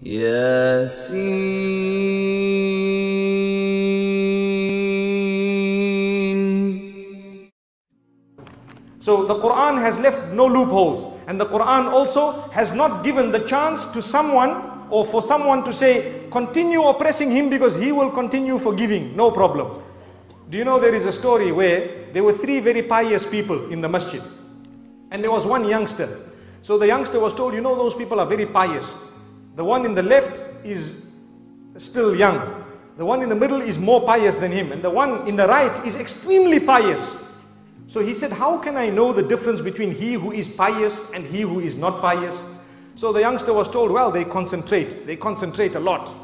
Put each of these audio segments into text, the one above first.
Yasin. So the Quran has left no loopholes, and the Quran also has not given the chance to someone or for someone to say, continue oppressing him because he will continue forgiving, no problem. Do you know there is a story where there were three very pious people in the masjid, and there was one youngster. So the youngster was told, you know, those people are very pious. The one in the left is still young. The one in the middle is more pious than him, and the one in the right is extremely pious. So he said, how can I know the difference between he who is pious and he who is not pious? So the youngster was told, well, they concentrate a lot.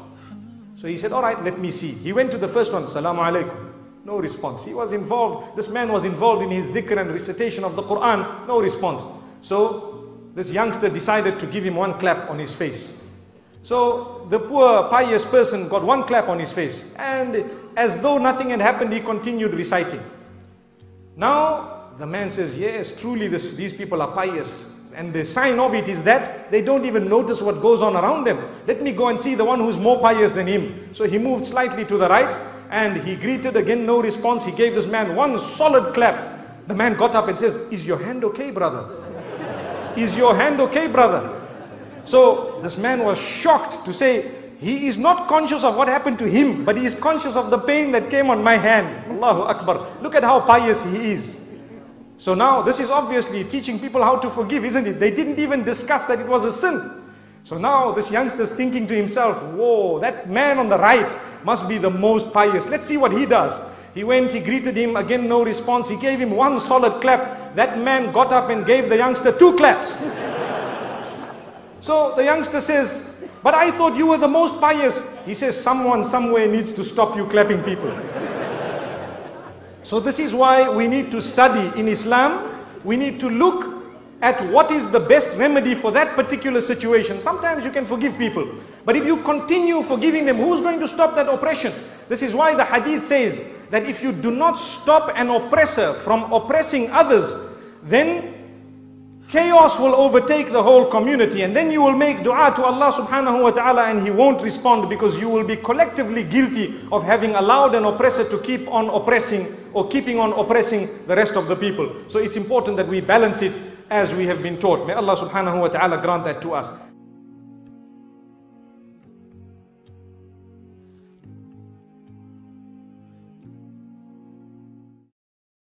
So he said, all right, let me see. He went to the first one, Salamu alaikum. No response. He was involved, this man was involved in his dhikr and recitation of the Quran, no response. So this youngster decided to give him one clap on his face. So the poor pious person got one clap on his face, and as though nothing had happened, he continued reciting. Now the man says, yes, truly these people are pious. And the sign of it is that they don't even notice what goes on around them. Let me go and see the one who's more pious than him. So he moved slightly to the right, and he greeted again, no response. He gave this man one solid clap. The man got up and says, is your hand okay, brother? Is your hand okay, brother? So this man was shocked to say, he is not conscious of what happened to him, but he is conscious of the pain that came on my hand. Allahu Akbar. Look at how pious he is. So now this is obviously teaching people how to forgive, isn't it? They didn't even discuss that it was a sin. So now this youngster is thinking to himself, whoa, that man on the right must be the most pious. Let's see what he does. He went, he greeted him, again no response. He gave him one solid clap. That man got up and gave the youngster two claps. So the youngster says, but I thought you were the most pious. He says, someone somewhere needs to stop you clapping people. So this is why we need to study in Islam. We need to look at what is the best remedy for that particular situation. Sometimes you can forgive people, but if you continue forgiving them, who's going to stop that oppression? This is why the hadith says that if you do not stop an oppressor from oppressing others, then chaos will overtake the whole community, and then you will make dua to Allah subhanahu wa ta'ala and He won't respond, because you will be collectively guilty of having allowed an oppressor to keep on oppressing or keeping on oppressing the rest of the people. So it's important that we balance it as we have been taught. May Allah subhanahu wa ta'ala grant that to us.